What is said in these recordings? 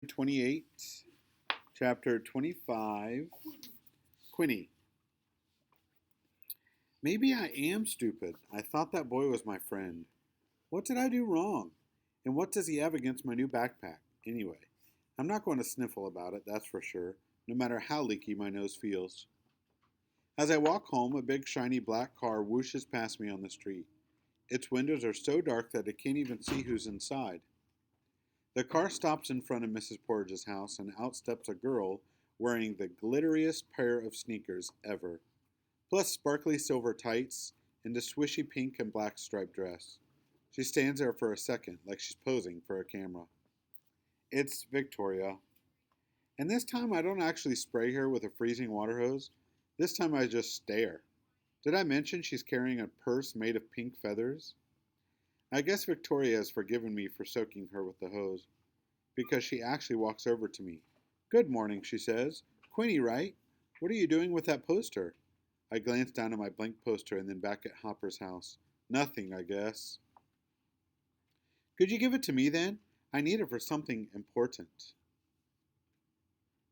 28, Chapter 25, Quinny. Maybe I am stupid. I thought that boy was my friend. What did I do wrong? And what does he have against my new backpack? Anyway, I'm not going to sniffle about it, that's for sure, no matter how leaky my nose feels. As I walk home, a big shiny black car whooshes past me on the street. Its windows are so dark that I can't even see who's inside. The car stops in front of Mrs. Porridge's house, and out steps a girl wearing the glitteriest pair of sneakers ever, plus sparkly silver tights and a swishy pink and black striped dress. She stands there for a second, like she's posing for a camera. It's Victoria. And this time I don't actually spray her with a freezing water hose. This time I just stare. Did I mention she's carrying a purse made of pink feathers? I guess Victoria has forgiven me for soaking her with the hose, because she actually walks over to me. Good morning, she says. Quinny, right? What are you doing with that poster? I glance down at my blank poster and then back at Hopper's house. Nothing, I guess. Could you give it to me then? I need it for something important.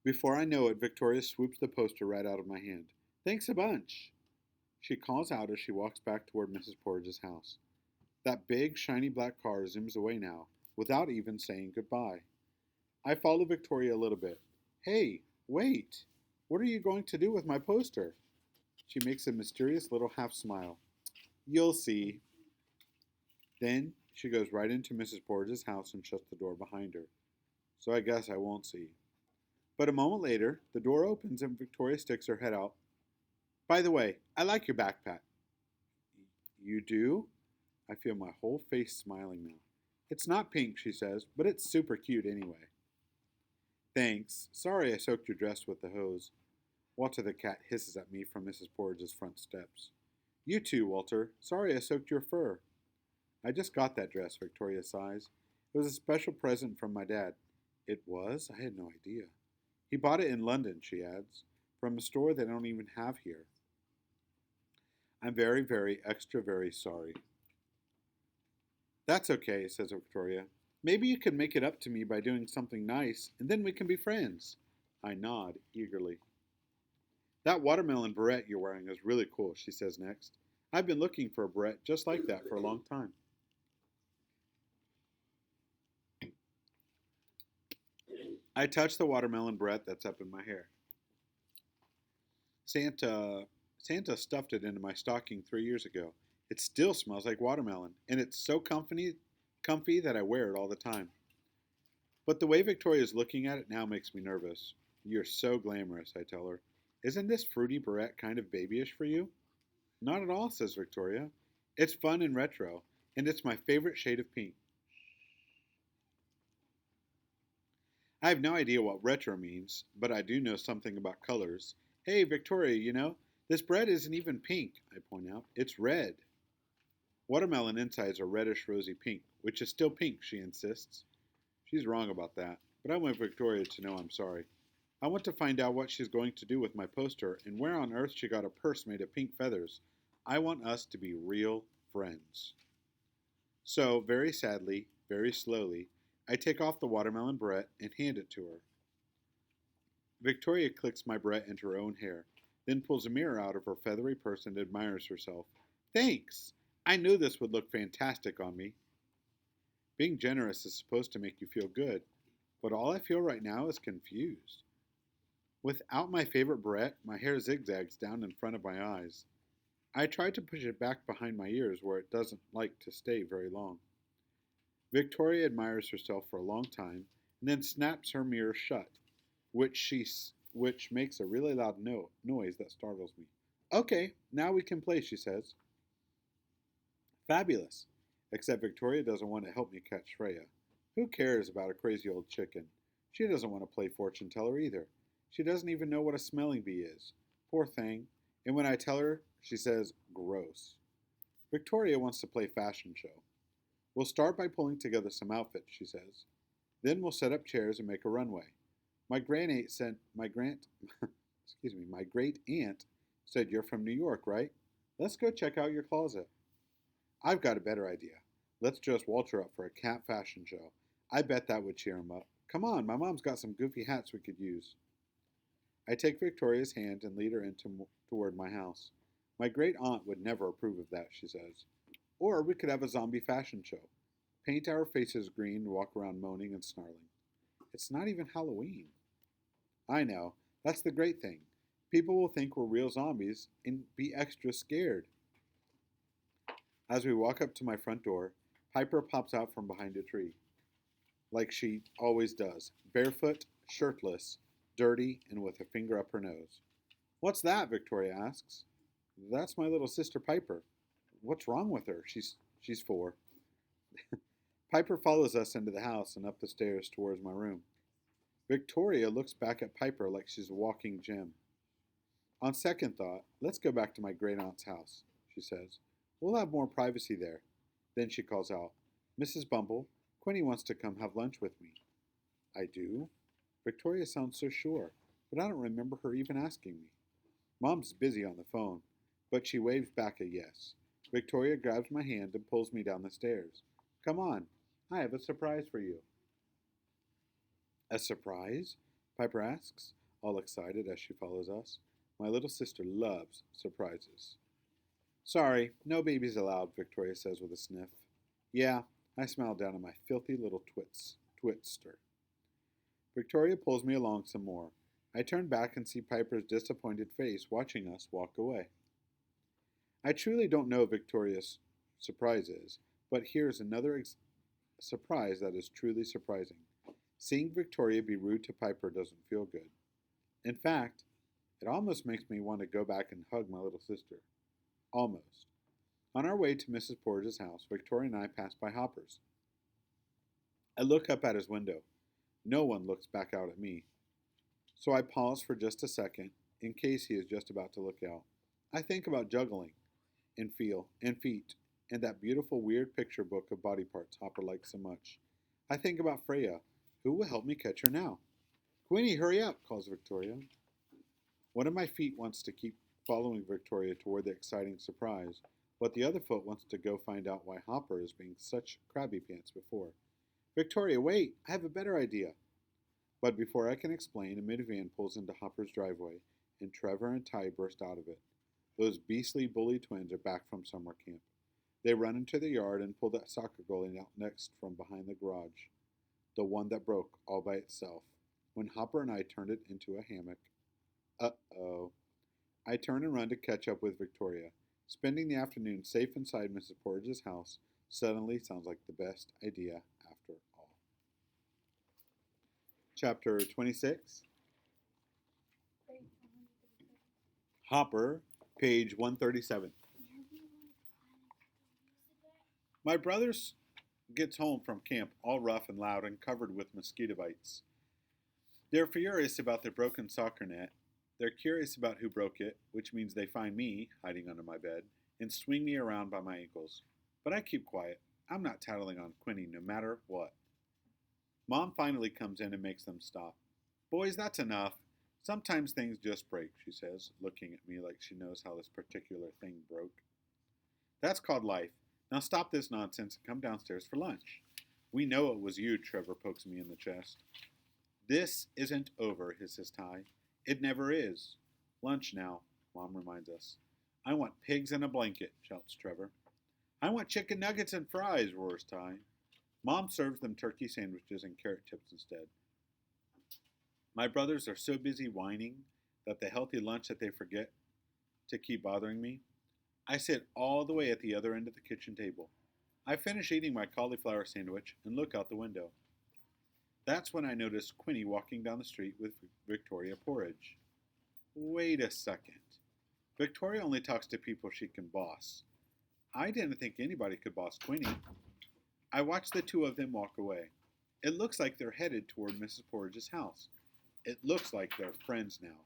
Before I know it, Victoria swoops the poster right out of my hand. Thanks a bunch. She calls out as she walks back toward Mrs. Porridge's house. That big, shiny black car zooms away now, without even saying goodbye. I follow Victoria a little bit. Hey, wait! What are you going to do with my poster? She makes a mysterious little half smile. You'll see. Then she goes right into Mrs. Porridge's house and shuts the door behind her. So I guess I won't see. But a moment later, the door opens and Victoria sticks her head out. By the way, I like your backpack. You do? I feel my whole face smiling now. It's not pink, she says, but it's super cute anyway. Thanks. Sorry I soaked your dress with the hose. Walter the cat hisses at me from Mrs. Porridge's front steps. You too, Walter. Sorry I soaked your fur. I just got that dress, Victoria sighs. It was a special present from my dad. It was? I had no idea. He bought it in London, she adds, from a store they don't even have here. I'm very, very, extra very sorry. That's okay, says Victoria. Maybe you can make it up to me by doing something nice, and then we can be friends. I nod eagerly. That watermelon beret you're wearing is really cool, she says next. I've been looking for a beret just like that for a long time. I touch the watermelon beret that's up in my hair. Santa stuffed it into my stocking 3 years ago. It still smells like watermelon, and it's so comfy that I wear it all the time. But the way Victoria is looking at it now makes me nervous. You're so glamorous, I tell her. Isn't this fruity beret kind of babyish for you? Not at all, says Victoria. It's fun and retro, and it's my favorite shade of pink. I have no idea what retro means, but I do know something about colors. Hey, Victoria, this bread isn't even pink, I point out. It's red. Watermelon insides are reddish rosy pink, which is still pink, she insists. She's wrong about that, but I want Victoria to know I'm sorry. I want to find out what she's going to do with my poster and where on earth she got a purse made of pink feathers. I want us to be real friends. So, very sadly, very slowly, I take off the watermelon beret and hand it to her. Victoria clicks my beret into her own hair, then pulls a mirror out of her feathery purse and admires herself. Thanks! I knew this would look fantastic on me. Being generous is supposed to make you feel good, but all I feel right now is confused. Without my favorite beret, my hair zigzags down in front of my eyes. I try to push it back behind my ears where it doesn't like to stay very long. Victoria admires herself for a long time and then snaps her mirror shut, which makes a really loud noise that startles me. Okay, now we can play, she says. Fabulous. Except Victoria doesn't want to help me catch Freya. Who cares about a crazy old chicken? She doesn't want to play fortune teller either. She doesn't even know what a smelling bee is. Poor thing. And when I tell her, she says, gross. Victoria wants to play fashion show. We'll start by pulling together some outfits, she says. Then we'll set up chairs and make a runway. My great aunt said you're from New York, right? Let's go check out your closet. I've got a better idea. Let's dress Walter up for a cat fashion show. I bet that would cheer him up. Come on, my mom's got some goofy hats we could use. I take Victoria's hand and lead her toward my house. My great aunt would never approve of that, she says. Or we could have a zombie fashion show. Paint our faces green and walk around moaning and snarling. It's not even Halloween. I know. That's the great thing. People will think we're real zombies and be extra scared. As we walk up to my front door, Piper pops out from behind a tree, like she always does, barefoot, shirtless, dirty, and with a finger up her nose. What's that? Victoria asks. That's my little sister Piper. What's wrong with her? She's 4. Piper follows us into the house and up the stairs towards my room. Victoria looks back at Piper like she's a walking gem. On second thought, let's go back to my great aunt's house, she says. We'll have more privacy there. Then she calls out, Mrs. Bumble, Quinny wants to come have lunch with me. I do? Victoria sounds so sure, but I don't remember her even asking me. Mom's busy on the phone, but she waves back a yes. Victoria grabs my hand and pulls me down the stairs. Come on, I have a surprise for you. A surprise? Piper asks, all excited as she follows us. My little sister loves surprises. Sorry, no babies allowed, Victoria says with a sniff. Yeah, I smile down at my filthy little twitster. Victoria pulls me along some more. I turn back and see Piper's disappointed face watching us walk away. I truly don't know Victoria's surprise is, but here's another surprise that is truly surprising. Seeing Victoria be rude to Piper doesn't feel good. In fact, it almost makes me want to go back and hug my little sister. Almost. On our way to Mrs. Porridge's house, Victoria and I pass by Hopper's. I look up at his window. No one looks back out at me. So I pause for just a second, in case he is just about to look out. I think about juggling, and feel, and feet, and that beautiful weird picture book of body parts Hopper likes so much. I think about Freya. Who will help me catch her now? Quinny, hurry up, calls Victoria. One of my feet wants to keep following Victoria toward the exciting surprise, but the other foot wants to go find out why Hopper is being such crabby pants before. Victoria, wait! I have a better idea. But before I can explain, a minivan pulls into Hopper's driveway, and Trevor and Ty burst out of it. Those beastly bully twins are back from summer camp. They run into the yard and pull that soccer goalie out next from behind the garage, the one that broke all by itself, when Hopper and I turned it into a hammock. Uh-oh. I turn and run to catch up with Victoria. Spending the afternoon safe inside Mrs. Porridge's house suddenly sounds like the best idea after all. Chapter 26. Hopper, page 137. My brother gets home from camp all rough and loud and covered with mosquito bites. They're furious about their broken soccer net. They're curious about who broke it, which means they find me hiding under my bed and swing me around by my ankles. But I keep quiet. I'm not tattling on Quinny no matter what. Mom finally comes in and makes them stop. Boys, that's enough. Sometimes things just break, she says, looking at me like she knows how this particular thing broke. That's called life. Now stop this nonsense and come downstairs for lunch. We know it was you, Trevor pokes me in the chest. This isn't over, hisses Ty. It never is. Lunch now, Mom reminds us. I want pigs in a blanket, shouts Trevor. I want chicken nuggets and fries, roars Ty. Mom serves them turkey sandwiches and carrot chips instead. My brothers are so busy whining that the healthy lunch that they forget to keep bothering me. I sit all the way at the other end of the kitchen table. I finish eating my cauliflower sandwich and look out the window. That's when I notice Quinny walking down the street with Victoria Porridge. Wait a second. Victoria only talks to people she can boss. I didn't think anybody could boss Quinny. I watch the two of them walk away. It looks like they're headed toward Mrs. Porridge's house. It looks like they're friends now.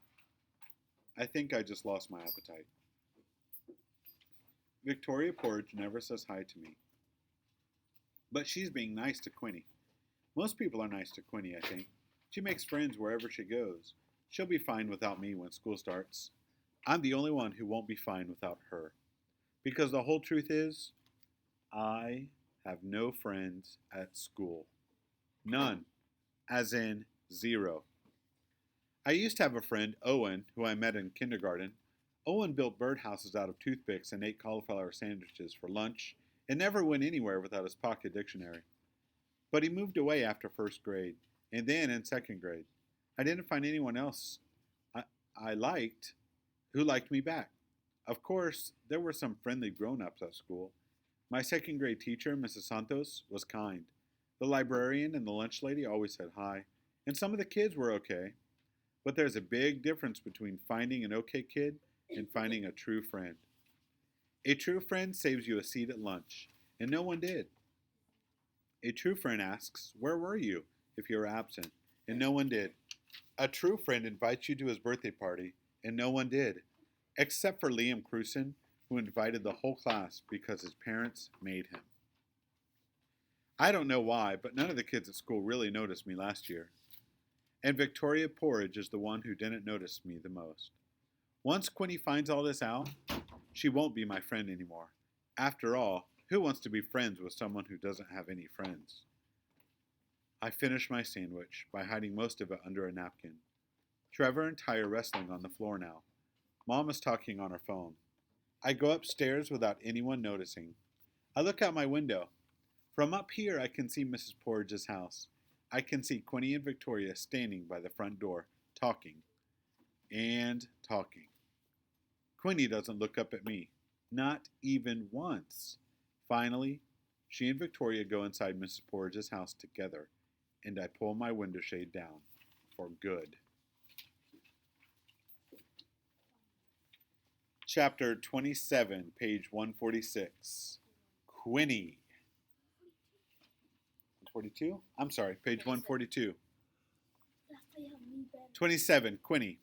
I think I just lost my appetite. Victoria Porridge never says hi to me. But she's being nice to Quinny. Most people are nice to Quinny, I think. She makes friends wherever she goes. She'll be fine without me when school starts. I'm the only one who won't be fine without her. Because the whole truth is, I have no friends at school. None. as in 0. I used to have a friend, Owen, who I met in kindergarten. Owen built birdhouses out of toothpicks and ate cauliflower sandwiches for lunch and never went anywhere without his pocket dictionary. But he moved away after first grade, and then in second grade. I didn't find anyone else I, I liked who liked me back. Of course, there were some friendly grown ups at school. My second grade teacher, Mrs. Santos, was kind. The librarian and the lunch lady always said hi, and some of the kids were okay. But there's a big difference between finding an okay kid and finding a true friend. A true friend saves you a seat at lunch, and no one did. A true friend asks, "Where were you?" if you are absent, and no one did. A true friend invites you to his birthday party, and no one did, except for Liam Cruson, who invited the whole class because his parents made him. I don't know why, but none of the kids at school really noticed me last year. And Victoria Porridge is the one who didn't notice me the most. Once Quinny finds all this out, she won't be my friend anymore. After all, who wants to be friends with someone who doesn't have any friends? I finish my sandwich by hiding most of it under a napkin. Trevor and Ty are wrestling on the floor now. Mom is talking on her phone. I go upstairs without anyone noticing. I look out my window. From up here, I can see Mrs. Porridge's house. I can see Quinny and Victoria standing by the front door, talking and talking. Quinny doesn't look up at me, not even once. Finally, she and Victoria go inside Mrs. Porridge's house together, and I pull my window shade down for good. Chapter 27, page 146. Quinny. 142? I'm sorry, page 142. 27, Quinny.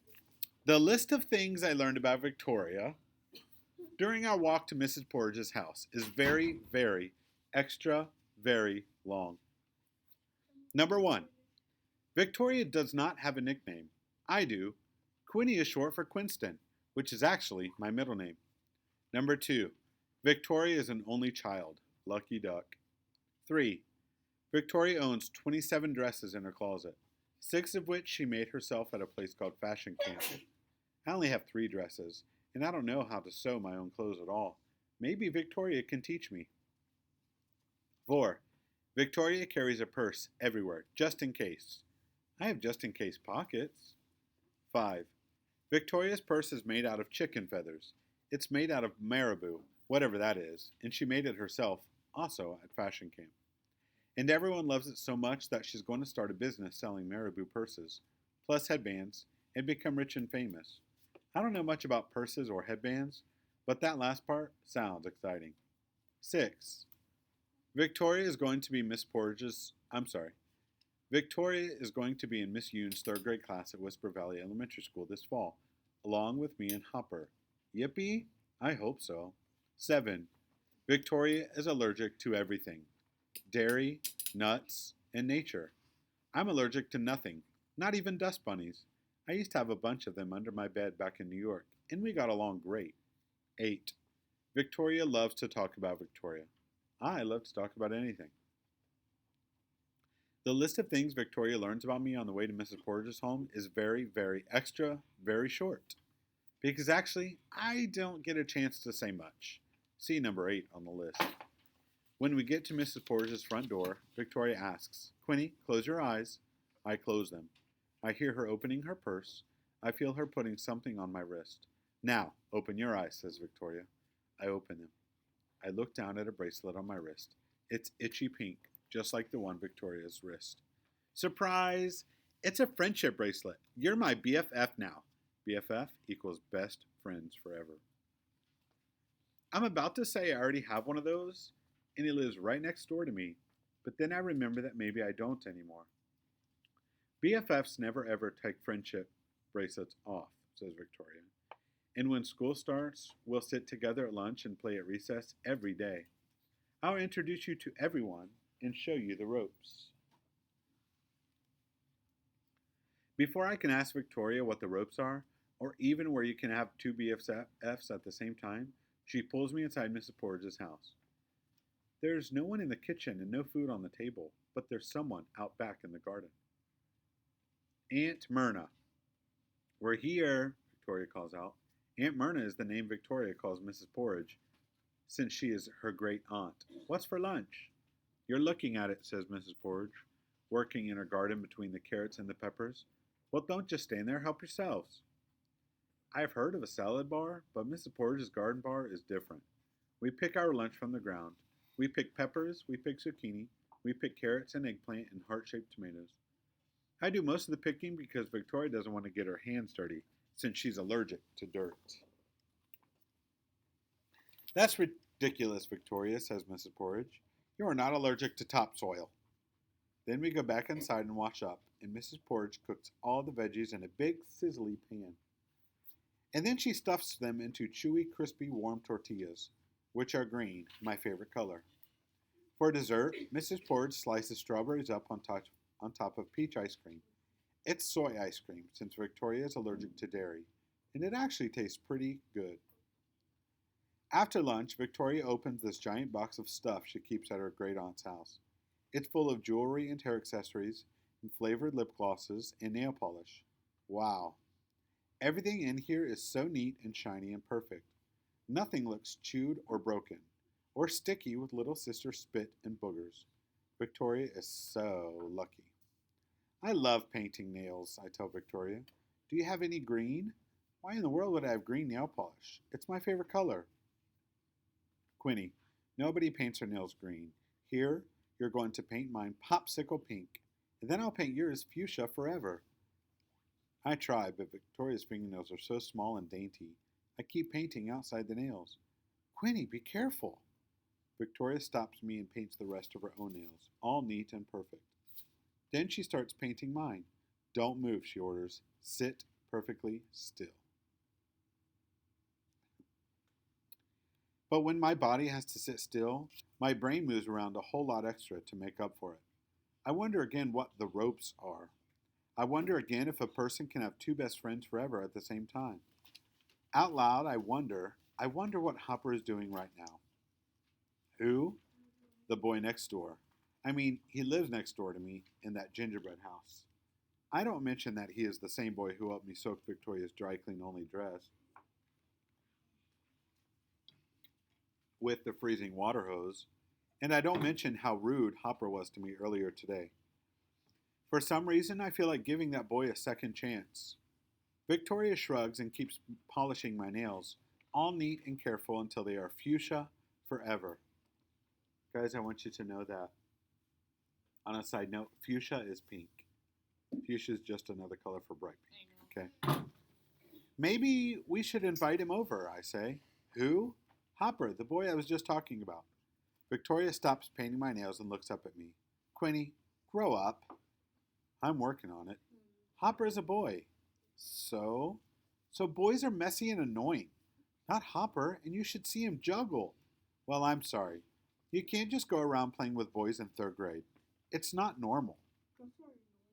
The list of things I learned about Victoria during our walk to Mrs. Porridge's house is very, very, extra, very long. Number 1. Victoria does not have a nickname. I do. Quinny is short for Quinston, which is actually my middle name. Number 2. Victoria is an only child. Lucky duck. 3. Victoria owns 27 dresses in her closet, 6 of which she made herself at a place called Fashion Camp. I only have 3 dresses, and I don't know how to sew my own clothes at all. Maybe Victoria can teach me. 4. Victoria carries a purse everywhere, just in case. I have just in case pockets. 5. Victoria's purse is made out of chicken feathers. It's made out of marabou, whatever that is, and she made it herself, also at Fashion Camp. And everyone loves it so much that she's going to start a business selling marabou purses, plus headbands, and become rich and famous. I don't know much about purses or headbands, but that last part sounds exciting. 6. Victoria is going to be Victoria is going to be in Miss Yoon's 3rd grade class at Whisper Valley Elementary School this fall, along with me and Hopper. Yippee? I hope so. 7. Victoria is allergic to everything. Dairy, nuts, and nature. I'm allergic to nothing, not even dust bunnies. I used to have a bunch of them under my bed back in New York, and we got along great. 8. Victoria loves to talk about Victoria. I love to talk about anything. The list of things Victoria learns about me on the way to Mrs. Porridge's home is very, very extra, very short. Because actually, I don't get a chance to say much. See number 8 on the list. When we get to Mrs. Porridge's front door, Victoria asks, "Quinny, close your eyes." I close them. I hear her opening her purse. I feel her putting something on my wrist. "Now, open your eyes," says Victoria. I open them. I look down at a bracelet on my wrist. It's itchy pink, just like the one Victoria's wrist. Surprise! It's a friendship bracelet. You're my BFF now. BFF equals best friends forever. I'm about to say I already have one of those, and he lives right next door to me, but then I remember that maybe I don't anymore. BFFs never ever take friendship bracelets off, says Victoria. And when school starts, we'll sit together at lunch and play at recess every day. I'll introduce you to everyone and show you the ropes. Before I can ask Victoria what the ropes are, or even where you can have 2 BFFs at the same time, she pulls me inside Mrs. Porridge's house. There's no one in the kitchen and no food on the table, but there's someone out back in the garden. Aunt Myrna. We're here, Victoria calls out. Aunt Myrna is the name Victoria calls Mrs. Porridge, since she is her great aunt. What's for lunch? You're looking at it, says Mrs. Porridge, working in her garden between the carrots and the peppers. Well, don't just stand there, help yourselves. I've heard of a salad bar, but Mrs. Porridge's garden bar is different. We pick our lunch from the ground. We pick peppers, we pick zucchini, we pick carrots and eggplant and heart-shaped tomatoes. I do most of the picking because Victoria doesn't want to get her hands dirty since she's allergic to dirt. That's ridiculous, Victoria, says Mrs. Porridge. You are not allergic to topsoil. Then we go back inside and wash up, and Mrs. Porridge cooks all the veggies in a big sizzly pan. And then she stuffs them into chewy, crispy, warm tortillas, which are green, my favorite color. For dessert, Mrs. Porridge slices strawberries up on top of peach ice cream. It's soy ice cream, since Victoria is allergic to dairy, and it actually tastes pretty good. After lunch, Victoria opens this giant box of stuff she keeps at her great aunt's house. It's full of jewelry and hair accessories, and flavored lip glosses and nail polish. Wow. Everything in here is so neat and shiny and perfect. Nothing looks chewed or broken, or sticky with little sister spit and boogers. Victoria is so lucky. I love painting nails, I tell Victoria. Do you have any green? Why in the world would I have green nail polish? It's my favorite color. Quinny, nobody paints her nails green. Here, you're going to paint mine popsicle pink, and then I'll paint yours fuchsia forever. I try, but Victoria's fingernails are so small and dainty. I keep painting outside the nails. Quinny, be careful. Victoria stops me and paints the rest of her own nails, all neat and perfect. Then she starts painting mine. Don't move, she orders. Sit perfectly still. But when my body has to sit still, my brain moves around a whole lot extra to make up for it. I wonder again what the ropes are. I wonder again if a person can have two best friends forever at the same time. Out loud, I wonder what Hopper is doing right now. Who? The boy next door. I mean, he lives next door to me in that gingerbread house. I don't mention that he is the same boy who helped me soak Victoria's dry clean only dress with the freezing water hose, and I don't mention how rude Hopper was to me earlier today. For some reason, I feel like giving that boy a second chance. Victoria shrugs and keeps polishing my nails, all neat and careful until they are fuchsia forever. Guys, I want you to know that. On a side note, fuchsia is pink. Fuchsia is just another color for bright pink. Okay. Maybe we should invite him over, I say. Who? Hopper, the boy I was just talking about. Victoria stops painting my nails and looks up at me. Quinny, grow up. I'm working on it. Hopper is a boy. So? So boys are messy and annoying. Not Hopper, and you should see him juggle. Well, I'm sorry. You can't just go around playing with boys in third grade. It's not normal.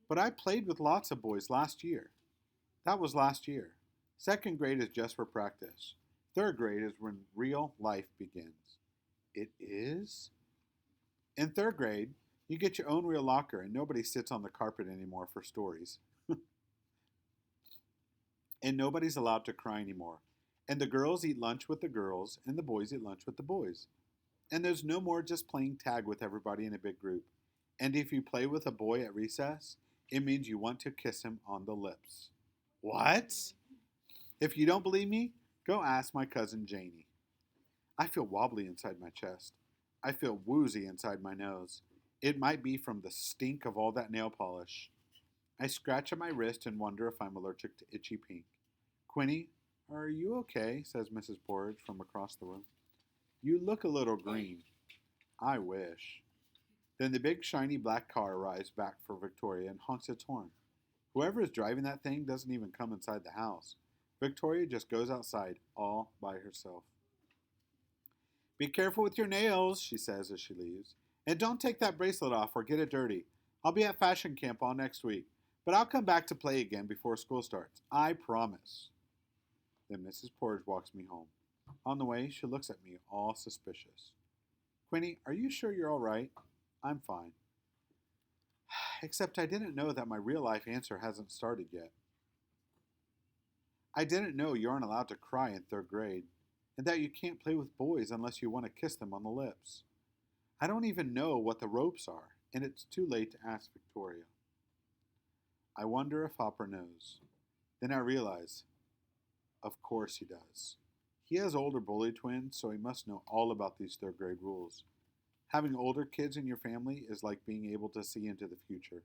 But I played with lots of boys last year. That was last year. Second grade is just for practice. Third grade is when real life begins. It is? In third grade, you get your own real locker and nobody sits on the carpet anymore for stories. And nobody's allowed to cry anymore. And the girls eat lunch with the girls and the boys eat lunch with the boys. And there's no more just playing tag with everybody in a big group. And if you play with a boy at recess, it means you want to kiss him on the lips. What? If you don't believe me, go ask my cousin Janie. I feel wobbly inside my chest. I feel woozy inside my nose. It might be from the stink of all that nail polish. I scratch at my wrist and wonder if I'm allergic to itchy pink. Quinny, are you okay? Says Mrs. Porridge from across the room. You look a little green. I wish. Then the big shiny black car arrives back for Victoria and honks its horn. Whoever is driving that thing doesn't even come inside the house. Victoria just goes outside all by herself. Be careful with your nails, she says as she leaves. And don't take that bracelet off or get it dirty. I'll be at fashion camp all next week, but I'll come back to play again before school starts. I promise. Then Mrs. Porridge walks me home. On the way, she looks at me all suspicious. Quinny, are you sure you're all right? I'm fine. Except I didn't know that my real life answer hasn't started yet. I didn't know you aren't allowed to cry in third grade, and that you can't play with boys unless you want to kiss them on the lips. I don't even know what the ropes are, and it's too late to ask Victoria. I wonder if Hopper knows. Then I realize, of course he does. He has older bully twins, so he must know all about these third grade rules. Having older kids in your family is like being able to see into the future.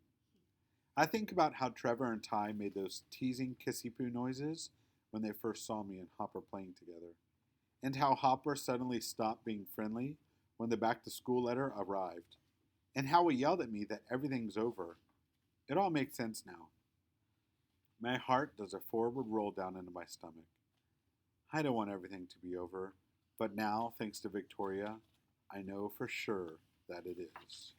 I think about how Trevor and Ty made those teasing kissy poo noises when they first saw me and Hopper playing together, and how Hopper suddenly stopped being friendly when the back to school letter arrived, and how he yelled at me that everything's over. It all makes sense now. My heart does a forward roll down into my stomach. I don't want everything to be over, but now, thanks to Victoria, I know for sure that it is.